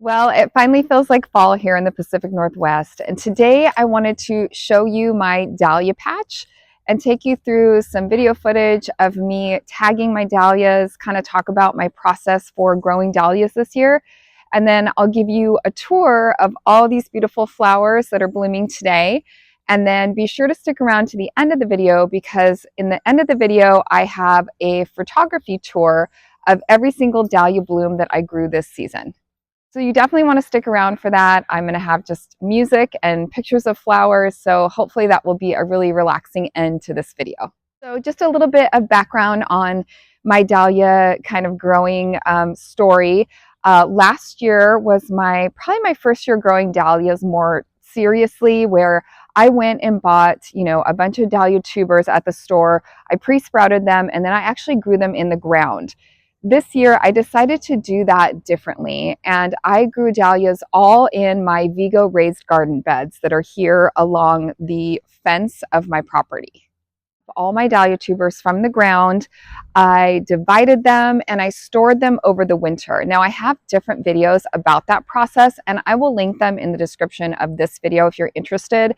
Well, it finally feels like fall here in the Pacific Northwest, and today I wanted to show you my dahlia patch and take you through some video footage of me tagging my dahlias, kind of talk about my process for growing dahlias this year, and then I'll give you a tour of all these beautiful flowers that are blooming today. And then be sure to stick around to the end of the video because in the end of the video, I have a photography tour of every single dahlia bloom that I grew this season. So you definitely want to stick around for that. I'm going to have just music and pictures of flowers, so hopefully that will be a really relaxing end to this video. So just a little bit of background on my dahlia kind of growing story. Last year was probably my first year growing dahlias more seriously, where I went and bought, a bunch of dahlia tubers at the store. I pre-sprouted them, and then I actually grew them in the ground. This year, I decided to do that differently, and I grew dahlias all in my Vego raised garden beds that are here along the fence of my property. All my dahlia tubers from the ground, I divided them and I stored them over the winter. Now, I have different videos about that process, and I will link them in the description of this video if you're interested.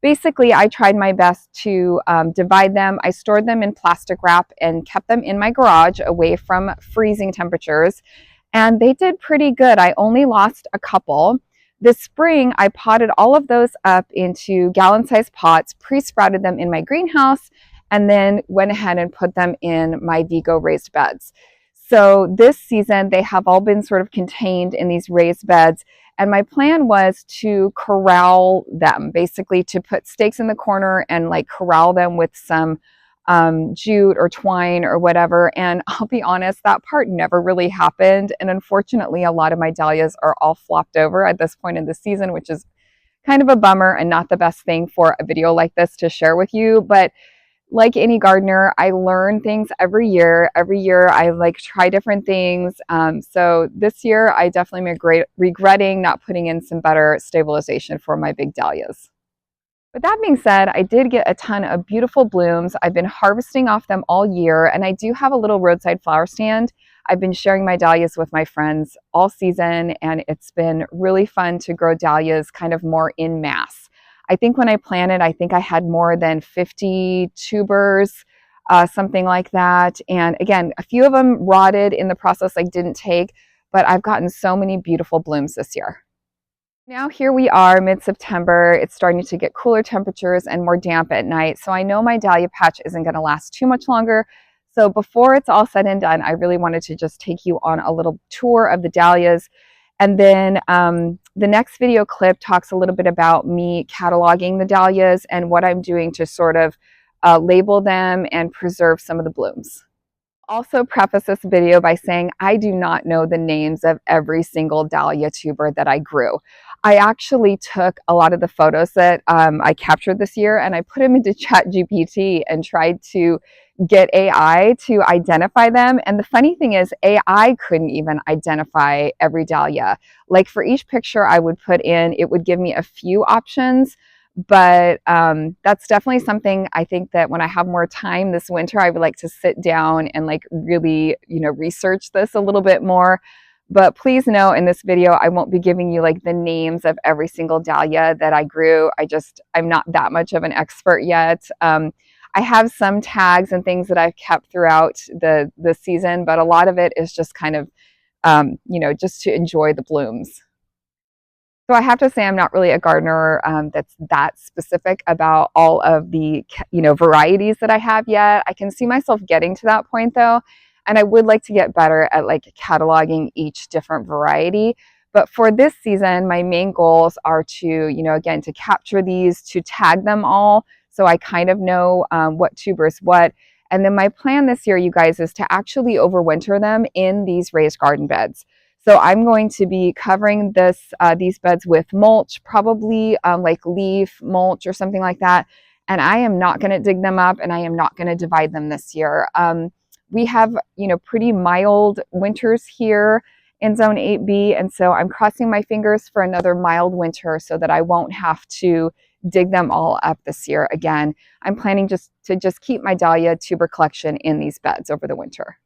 Basically, I tried my best to divide them. I stored them in plastic wrap and kept them in my garage away from freezing temperatures. And they did pretty good. I only lost a couple. This spring, I potted all of those up into gallon-sized pots, pre-sprouted them in my greenhouse, and then went ahead and put them in my Vego raised beds. So this season, they have all been sort of contained in these raised beds. And my plan was to corral them, basically to put stakes in the corner and like corral them with some jute or twine or whatever. And I'll be honest, that part never really happened. And unfortunately, a lot of my dahlias are all flopped over at this point in the season, which is kind of a bummer and not the best thing for a video like this to share with you. But like any gardener, I learn things every year. Every year I try different things. So this year I definitely am regretting not putting in some better stabilization for my big dahlias. With that being said, I did get a ton of beautiful blooms. I've been harvesting off them all year, and I do have a little roadside flower stand. I've been sharing my dahlias with my friends all season, and it's been really fun to grow dahlias kind of more in mass. I think when I planted, I think I had more than 50 tubers, something like that. And again, a few of them rotted in the process, didn't take, but I've gotten so many beautiful blooms this year. Now here we are, mid-September. It's starting to get cooler temperatures and more damp at night. So I know my dahlia patch isn't going to last too much longer. So before it's all said and done, I really wanted to just take you on a little tour of the dahlias. And then the next video clip talks a little bit about me cataloging the dahlias and what I'm doing to sort of label them and preserve some of the blooms. Also preface this video by saying I do not know the names of every single dahlia tuber that I grew. I actually took a lot of the photos that I captured this year and I put them into ChatGPT and tried to get AI to identify them. And the funny thing is AI couldn't even identify every dahlia. Like for each picture I would put in, it would give me a few options. But that's definitely something I think that when I have more time this winter, I would like to sit down and really, research this a little bit more. But please know in this video, I won't be giving you the names of every single dahlia that I grew. I'm not that much of an expert yet. I have some tags and things that I've kept throughout the season, but a lot of it is just kind of, just to enjoy the blooms. So I have to say I'm not really a gardener that's that specific about all of the varieties that I have yet. I can see myself getting to that point though, and I would like to get better at cataloging each different variety. But for this season, my main goals are to, again, to capture these, to tag them all so I kind of know what tuber is what. And then my plan this year, you guys, is to actually overwinter them in these raised garden beds. So I'm going to be covering these beds with mulch, probably leaf mulch or something like that. And I am not going to dig them up and I am not going to divide them this year. We have, pretty mild winters here in zone 8B. And so I'm crossing my fingers for another mild winter so that I won't have to dig them all up this year again. I'm planning to keep my dahlia tuber collection in these beds over the winter.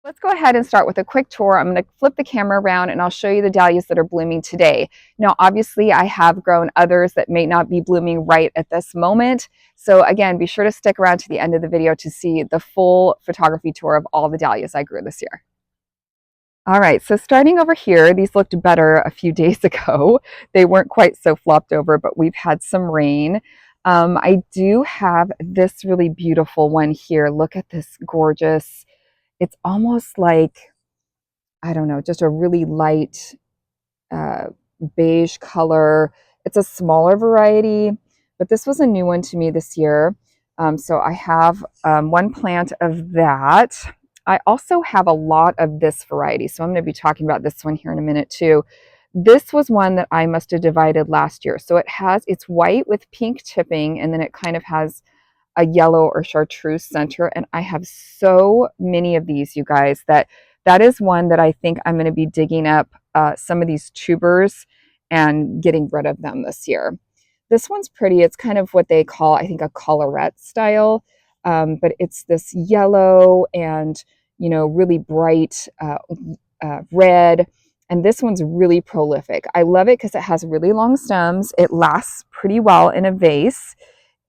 Let's go ahead and start with a quick tour. I'm going to flip the camera around and I'll show you the dahlias that are blooming today. Now, obviously, I have grown others that may not be blooming right at this moment. So again, be sure to stick around to the end of the video to see the full photography tour of all the dahlias I grew this year. All right, so starting over here, these looked better a few days ago. They weren't quite so flopped over, but we've had some rain. I do have this really beautiful one here. Look at this gorgeous, it's almost like, I don't know, just a really light uh, beige color. It's a smaller variety, but this was a new one to me this year. So I have one plant of that. I also have a lot of this variety. So I'm going to be talking about this one here in a minute too. This was one that I must have divided last year. So it's white with pink tipping, and then it kind of has a yellow or chartreuse center. And I have so many of these, you guys, that is one that I think I'm going to be digging up some of these tubers and getting rid of them this year. This one's pretty. It's kind of what they call, I think, a collarette style, but it's this yellow and, you know, really bright red. And this one's really prolific. I love it because it has really long stems. It lasts pretty well in a vase.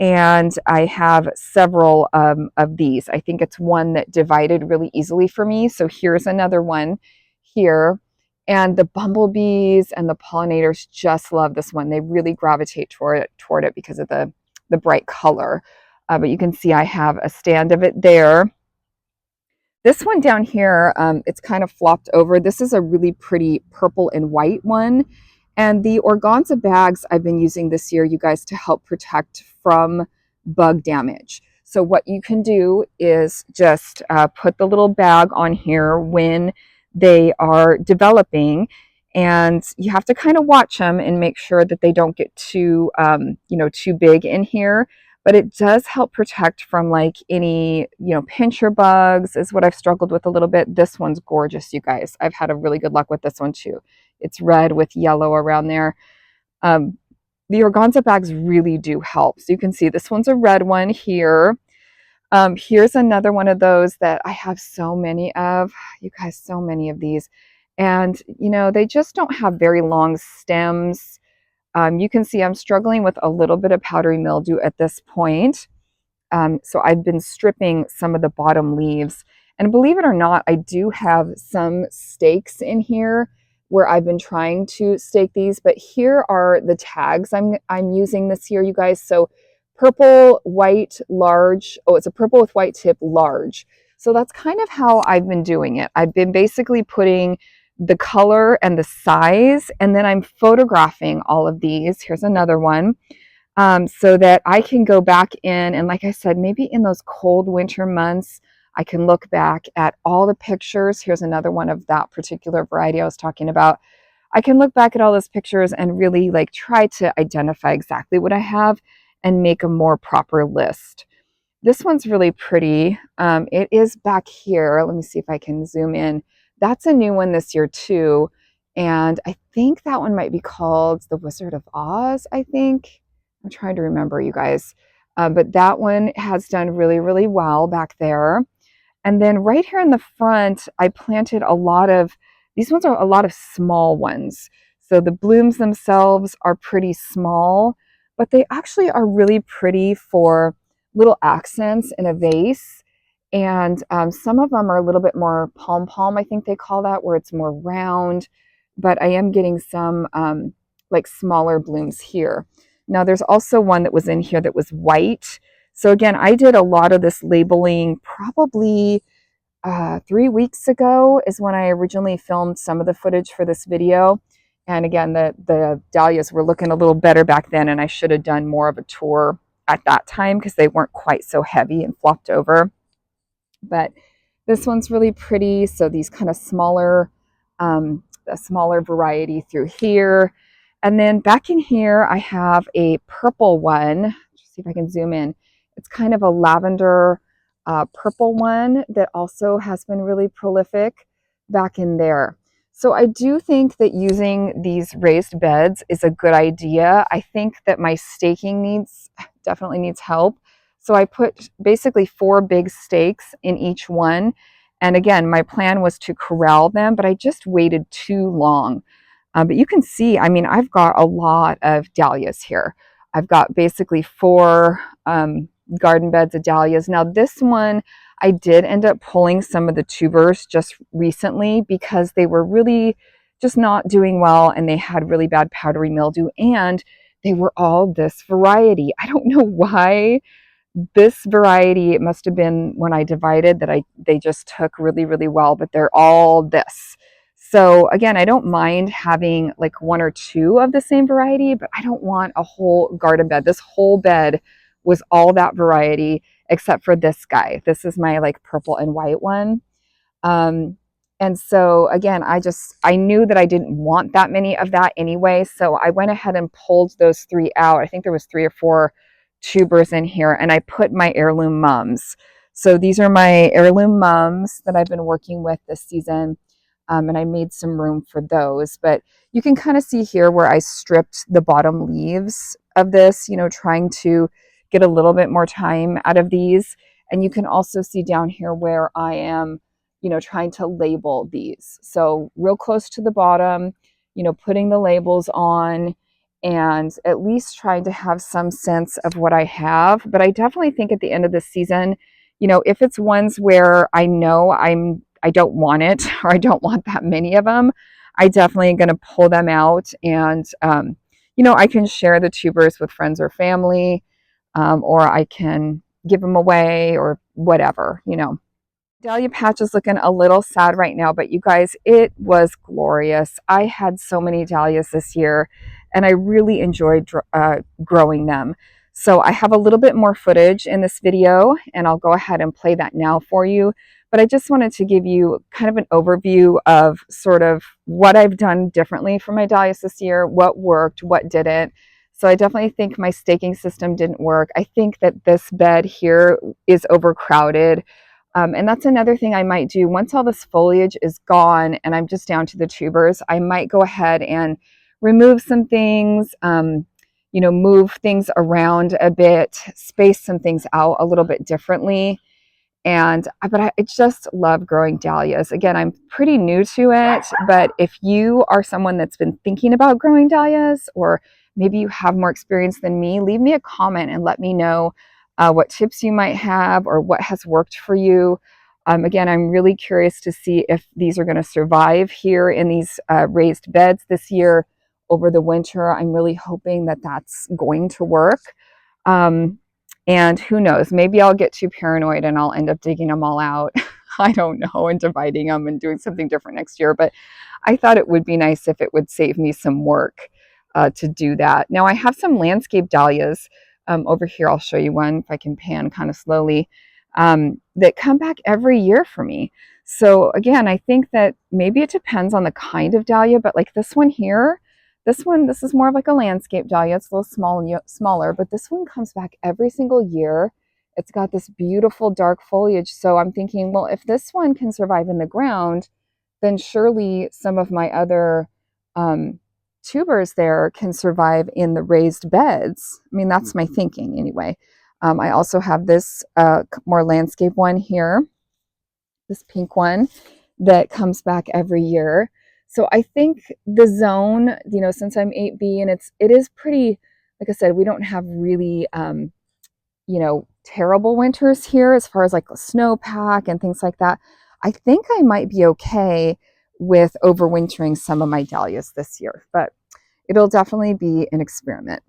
And I have several of these. I think it's one that divided really easily for me. So here's another one here. And the bumblebees and the pollinators just love this one. They really gravitate toward it because of the bright color. But you can see I have a stand of it there. This one down here, it's kind of flopped over. This is a really pretty purple and white one. And the organza bags I've been using this year, you guys, to help protect from bug damage. So what you can do is just put the little bag on here when they are developing, and you have to kind of watch them and make sure that they don't get too, too big in here. But it does help protect from like any, pincher bugs is what I've struggled with a little bit. This one's gorgeous, you guys. I've had a really good luck with this one too. It's red with yellow around there. The organza bags really do help. So you can see this one's a red one here. Here's another one of those that I have so many of. You guys, so many of these. And, they just don't have very long stems. You can see I'm struggling with a little bit of powdery mildew at this point. So I've been stripping some of the bottom leaves. And believe it or not, I do have some stakes in here where I've been trying to stake these. But here are the tags I'm using this year, you guys. So purple, white, large. Oh, it's a purple with white tip, large. So that's kind of how I've been doing it. I've been basically putting the color and the size, and then I'm photographing all of these. Here's another one, so that I can go back in, and like I said, maybe in those cold winter months, I can look back at all the pictures. Here's another one of that particular variety I was talking about. I can look back at all those pictures and really like try to identify exactly what I have and make a more proper list. This one's really pretty. It is back here. Let me see if I can zoom in. That's a new one this year too. And I think that one might be called The Wizard of Oz, I think. I'm trying to remember, you guys. But that one has done really, really well back there. And then right here in the front, I planted a lot of, these ones are a lot of small ones. So the blooms themselves are pretty small, but they actually are really pretty for little accents in a vase. And some of them are a little bit more pom-pom, I think they call that, where it's more round. But I am getting some like smaller blooms here. Now there's also one that was in here that was white. So again, I did a lot of this labeling probably 3 weeks ago is when I originally filmed some of the footage for this video. And again, the dahlias were looking a little better back then, and I should have done more of a tour at that time because they weren't quite so heavy and flopped over. But this one's really pretty. So these kind of smaller, a smaller variety through here. And then back in here, I have a purple one. Let's see if I can zoom in. It's kind of a lavender purple one that also has been really prolific back in there. So I do think that using these raised beds is a good idea. I think that my staking definitely needs help. So I put basically 4 big stakes in each one, And again, my plan was to corral them, but I just waited too long. But you can see, I mean, I've got a lot of dahlias here. I've got basically 4 garden beds of dahlias. Now, this one, I did end up pulling some of the tubers just recently because they were really just not doing well and they had really bad powdery mildew and they were all this variety. I don't know why this variety, it must have been when I divided that they just took really, really well, but they're all this. So again, I don't mind having like 1 or 2 of the same variety, but I don't want a whole garden bed. This whole bed was all that variety except for this guy. This is my like purple and white one. Um, and so again, I knew that I didn't want that many of that anyway. So I went ahead and pulled those 3 out. I think there was 3 or 4 tubers in here and I put my heirloom mums. So these are my heirloom mums that I've been working with this season. And I made some room for those, but you can kind of see here where I stripped the bottom leaves of this, you know, trying to get a little bit more time out of these. And you can also see down here where I am, you know, trying to label these. So real close to the bottom, you know, putting the labels on and at least trying to have some sense of what I have. But I definitely think at the end of the season, you know, if it's ones where I know I don't want it or I don't want that many of them, I definitely am going to pull them out and, you know, I can share the tubers with friends or family, or I can give them away or whatever, you know. Dahlia patch is looking a little sad right now, but you guys, it was glorious. I had so many dahlias this year and I really enjoyed growing them. So I have a little bit more footage in this video and I'll go ahead and play that now for you. But I just wanted to give you kind of an overview of sort of what I've done differently for my dahlias this year, what worked, what didn't. So I definitely think my staking system didn't work. I think that this bed here is overcrowded. And that's another thing I might do. Once all this foliage is gone and I'm just down to the tubers, I might go ahead and remove some things, you know, move things around a bit, space some things out a little bit differently. But I just love growing dahlias. Again, I'm pretty new to it, but if you are someone that's been thinking about growing dahlias, or maybe you have more experience than me, leave me a comment and let me know what tips you might have or what has worked for you. Again, I'm really curious to see if these are going to survive here in these raised beds this year over the winter. I'm really hoping that that's going to work. And who knows, maybe I'll get too paranoid and I'll end up digging them all out. I don't know, and dividing them and doing something different next year. But I thought it would be nice if it would save me some work to do that. Now I have some landscape dahlias over here. I'll show you one if I can pan kind of slowly, that come back every year for me. So again, I think that maybe it depends on the kind of dahlia, but like this one here, this is more of like a landscape dahlia. It's a little smaller, but this one comes back every single year. It's got this beautiful dark foliage. So I'm thinking, well, if this one can survive in the ground, then surely some of my other tubers there can survive in the raised beds. I mean, that's my thinking anyway. I also have this more landscape one here, this pink one that comes back every year. So I think the zone, you know, since I'm 8B and it is pretty, like I said, we don't have really, you know, terrible winters here as far as like snowpack and things like that. I think I might be okay with overwintering some of my dahlias this year, but it'll definitely be an experiment.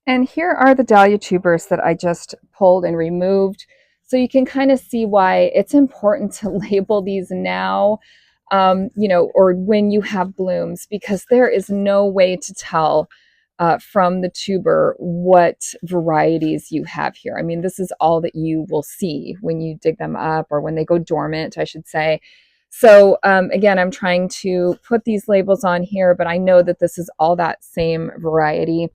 And here are the dahlia tubers that I just pulled and removed. So you can kind of see why it's important to label these now, you know, or when you have blooms, because there is no way to tell from the tuber what varieties you have here. I mean, this is all that you will see when you dig them up, or when they go dormant, I should say. So again, I'm trying to put these labels on here, but I know that this is all that same variety.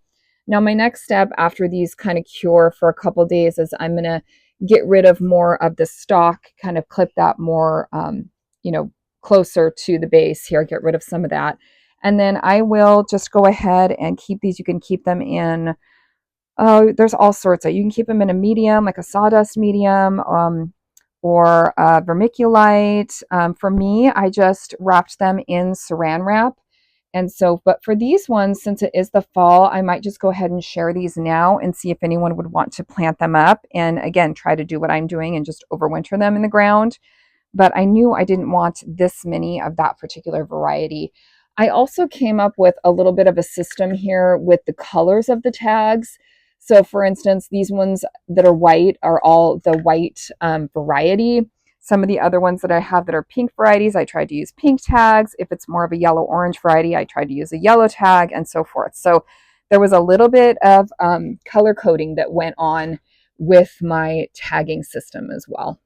Now, my next step after these kind of cure for a couple days is I'm going to get rid of more of the stalk, kind of clip that more, you know, closer to the base here, get rid of some of that. And then I will just go ahead and keep these. You can keep them in, there's all sorts of, you can keep them in a medium, like a sawdust medium. for vermiculite. For me, I just wrapped them in saran wrap. And so, but for these ones, since it is the fall, I might just go ahead and share these now and see if anyone would want to plant them up. And again, try to do what I'm doing and just overwinter them in the ground. But I knew I didn't want this many of that particular variety. I also came up with a little bit of a system here with the colors of the tags. So for instance, these ones that are white are all the white variety. Some of the other ones that I have that are pink varieties, I tried to use pink tags. If it's more of a yellow-orange variety, I tried to use a yellow tag and so forth. So there was a little bit of color coding that went on with my tagging system as well.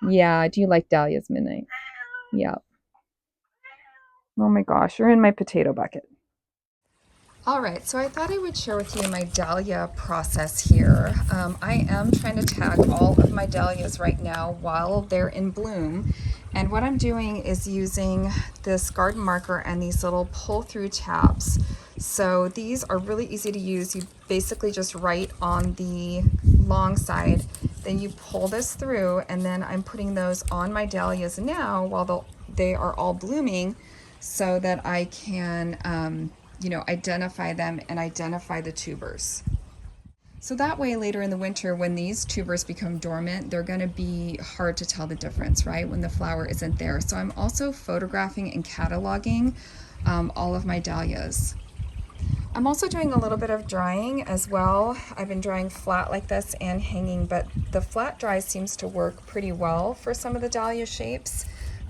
Yeah, do you like Dahlias, Midnight? Yeah. Oh my gosh, you're in my potato bucket. All right, so I thought I would share with you my dahlia process here. I am trying to tag all of my dahlias right now while they're in bloom. And what I'm doing is using this garden marker and these little pull-through tabs. So these are really easy to use. You basically just write on the long side, then you pull this through, and then I'm putting those on my dahlias now while they are all blooming so that I can identify them and identify the tubers. So that way later in the winter when these tubers become dormant, they're going to be hard to tell the difference, right, when the flower isn't there. So I'm also photographing and cataloging all of my dahlias. I'm also doing a little bit of drying as well. I've been drying flat like this and hanging, but the flat dry seems to work pretty well for some of the dahlia shapes.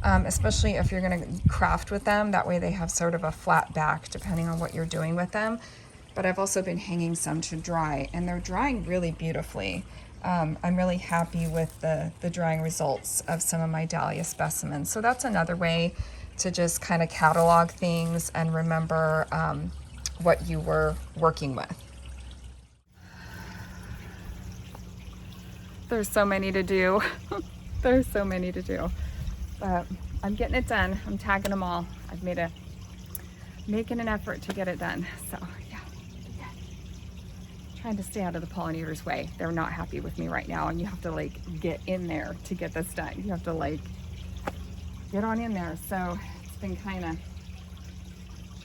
Especially if you're going to craft with them. That way they have sort of a flat back depending on what you're doing with them. But I've also been hanging some to dry, and they're drying really beautifully. I'm really happy with the drying results of some of my dahlia specimens. So that's another way to just kind of catalog things and remember what you were working with. There's so many to do. There's so many to do. But I'm getting it done. I'm tagging them all. I've making an effort to get it done. So yeah, trying to stay out of the pollinators' way. They're not happy with me right now, and you have to like get in there to get this done. You have to like get on in there. So it's been kind of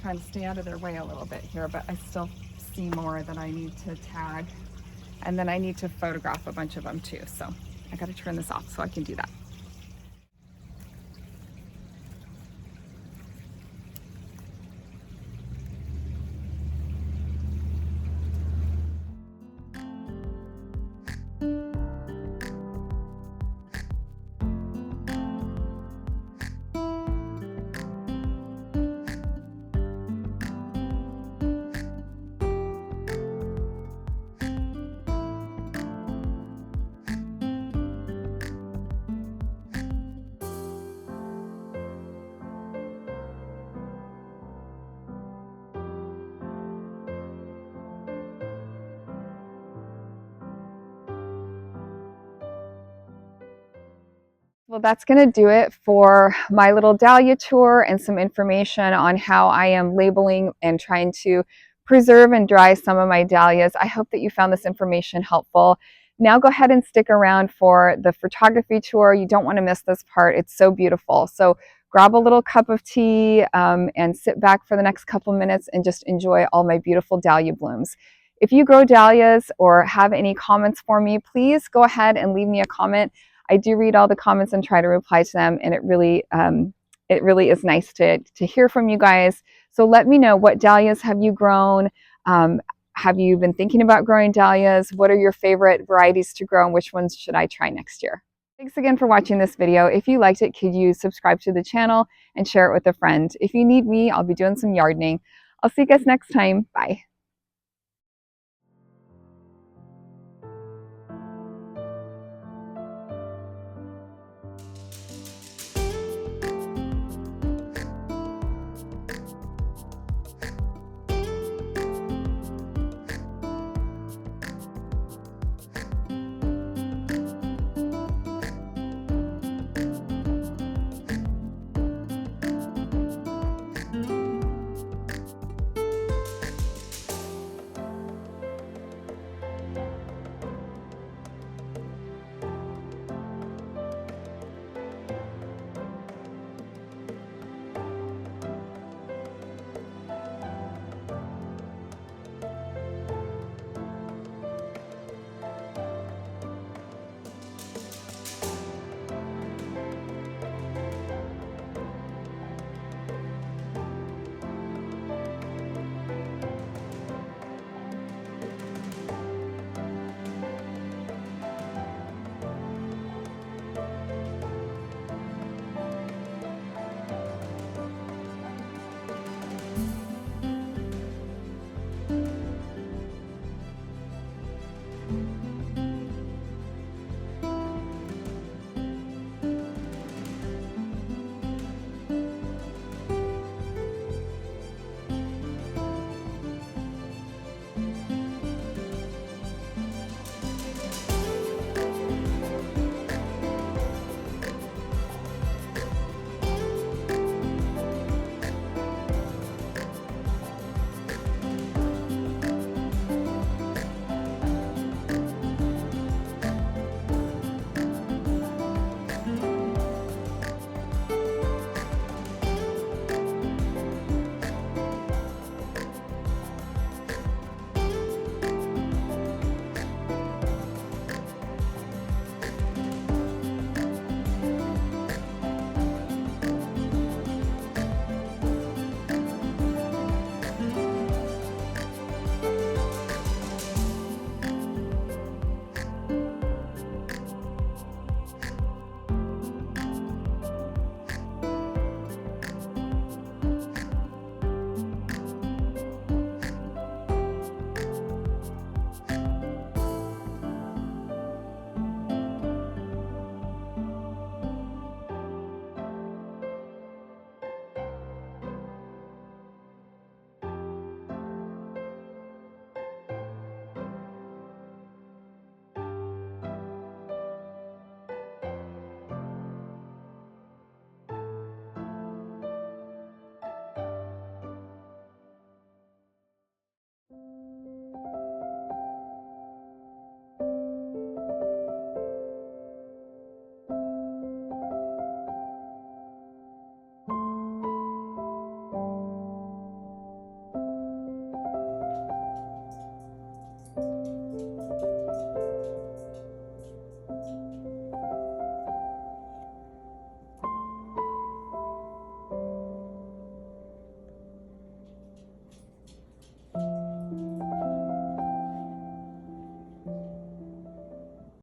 trying to stay out of their way a little bit here, but I still see more that I need to tag, and then I need to photograph a bunch of them too. So I got to turn this off so I can do that. Well, that's going to do it for my little dahlia tour and some information on how I am labeling and trying to preserve and dry some of my dahlias. I hope that you found this information helpful. Now go ahead and stick around for the photography tour. You don't want to miss this part. It's so beautiful. So grab a little cup of tea and sit back for the next couple minutes and just enjoy all my beautiful dahlia blooms. If you grow dahlias or have any comments for me, please go ahead and leave me a comment. I do read all the comments and try to reply to them, and it really is nice to hear from you guys. So let me know, what dahlias have you grown? Have you been thinking about growing dahlias? What are your favorite varieties to grow, and which ones should I try next year? Thanks again for watching this video. If you liked it, could you subscribe to the channel and share it with a friend? If you need me, I'll be doing some gardening. I'll see you guys next time. Bye.